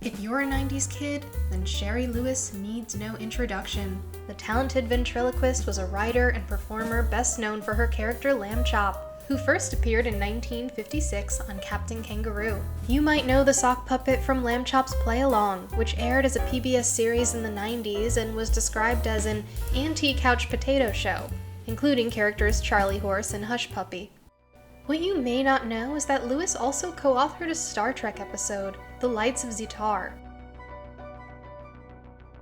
If you're a 90s kid, then Shari Lewis needs no introduction. The talented ventriloquist was a writer and performer best known for her character Lamb Chop, who first appeared in 1956 on Captain Kangaroo. You might know the sock puppet from Lamb Chop's Play Along, which aired as a PBS series in the 90s and was described as an anti-couch potato show, including characters Charlie Horse and Hush Puppy. What you may not know is that Lewis also co-authored a Star Trek episode, The Lights of Zetar.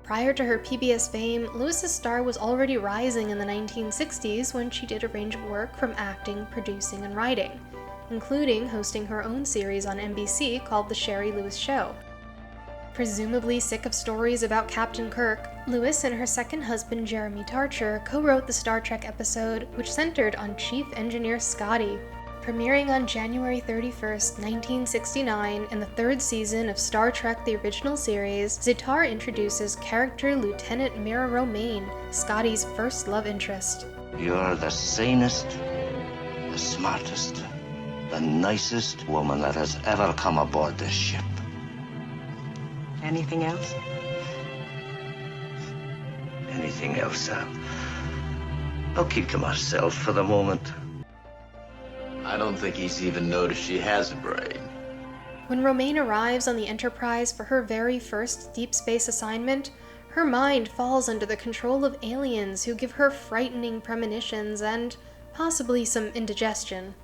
Prior to her PBS fame, Lewis's star was already rising in the 1960s when she did a range of work from acting, producing, and writing, including hosting her own series on NBC called The Shari Lewis Show. Presumably sick of stories about Captain Kirk, Lewis and her second husband Jeremy Tarcher co-wrote the Star Trek episode, which centered on Chief Engineer Scotty. Premiering on January 31st, 1969, in the third season of Star Trek The Original Series, Zetar introduces character Lieutenant Mira Romaine, Scotty's first love interest. You're the sanest, the smartest, the nicest woman that has ever come aboard this ship. Anything else? Anything else, I'll keep to myself for the moment. I don't think he's even noticed she has a brain. When Romaine arrives on the Enterprise for her very first deep space assignment, her mind falls under the control of aliens who give her frightening premonitions and possibly some indigestion.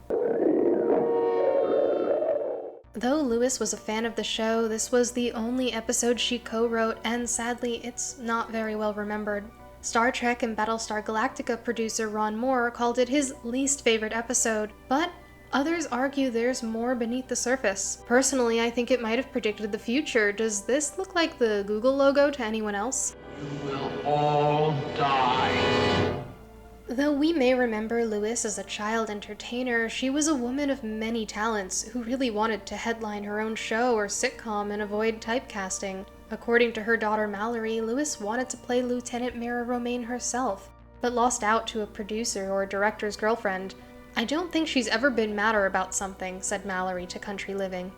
Though Lewis was a fan of the show, this was the only episode she co-wrote, and sadly, it's not very well remembered. Star Trek and Battlestar Galactica producer Ron Moore called it his least favorite episode, but others argue there's more beneath the surface. Personally, I think it might have predicted the future. Does this look like the Google logo to anyone else? You will all die. Though we may remember Lewis as a child entertainer, she was a woman of many talents who really wanted to headline her own show or sitcom and avoid typecasting. According to her daughter Mallory, Lewis wanted to play Lieutenant Mira Romaine herself, but lost out to a producer or director's girlfriend. "I don't think she's ever been madder about something," said Mallory to Country Living.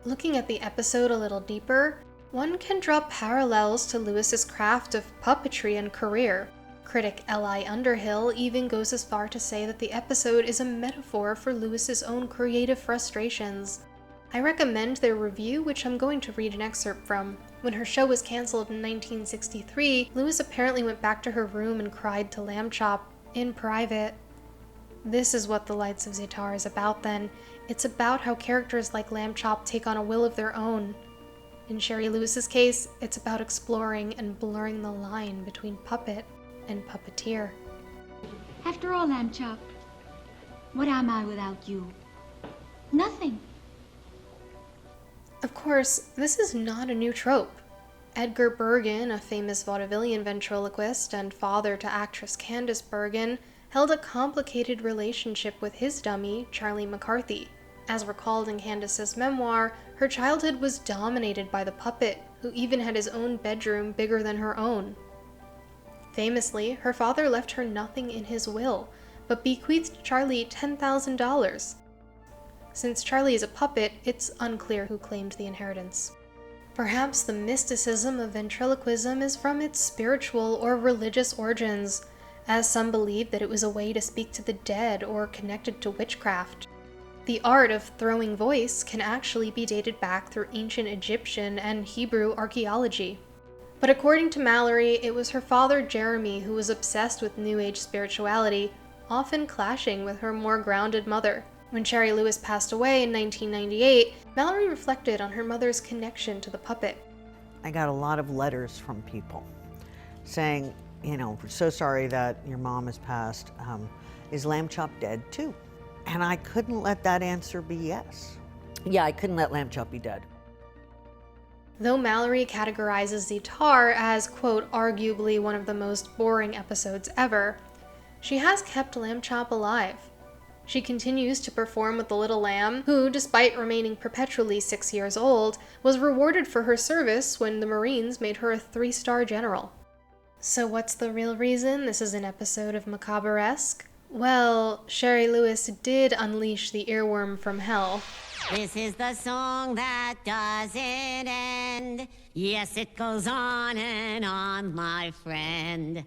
Looking at the episode a little deeper, one can draw parallels to Lewis's craft of puppetry and career. Critic L.I. Underhill even goes as far to say that the episode is a metaphor for Lewis's own creative frustrations. I recommend their review, which I'm going to read an excerpt from. When her show was cancelled in 1963, Lewis apparently went back to her room and cried to Lamb Chop, in private. This is what The Lights of Zetar is about then. It's about how characters like Lamb Chop take on a will of their own. In Shari Lewis's case, it's about exploring and blurring the line between puppet and puppeteer. After all, Lamb Chop, what am I without you? Nothing. Of course, this is not a new trope. Edgar Bergen, a famous vaudevillian ventriloquist and father to actress Candice Bergen, held a complicated relationship with his dummy, Charlie McCarthy. As recalled in Candice's memoir, her childhood was dominated by the puppet, who even had his own bedroom bigger than her own. Famously, her father left her nothing in his will, but bequeathed Charlie $10,000. Since Charlie is a puppet, it's unclear who claimed the inheritance. Perhaps the mysticism of ventriloquism is from its spiritual or religious origins, as some believe that it was a way to speak to the dead or connected to witchcraft. The art of throwing voice can actually be dated back through ancient Egyptian and Hebrew archaeology. But according to Mallory, it was her father Jeremy who was obsessed with New Age spirituality, often clashing with her more grounded mother. When Shari Lewis passed away in 1998, Mallory reflected on her mother's connection to the puppet. I got a lot of letters from people saying, we're so sorry that your mom has passed. Is Lamb Chop dead too? And I couldn't let that answer be yes. Yeah, I couldn't let Lamb Chop be dead. Though Mallory categorizes Zetar as, quote, arguably one of the most boring episodes ever, she has kept Lamb Chop alive. She continues to perform with the little lamb, who, despite remaining perpetually 6 years old, was rewarded for her service when the Marines made her a 3-star general. So what's the real reason this is an episode of Macabre-esque? Well, Shari Lewis did unleash the earworm from hell. This is the song that doesn't end. Yes, it goes on and on, my friend.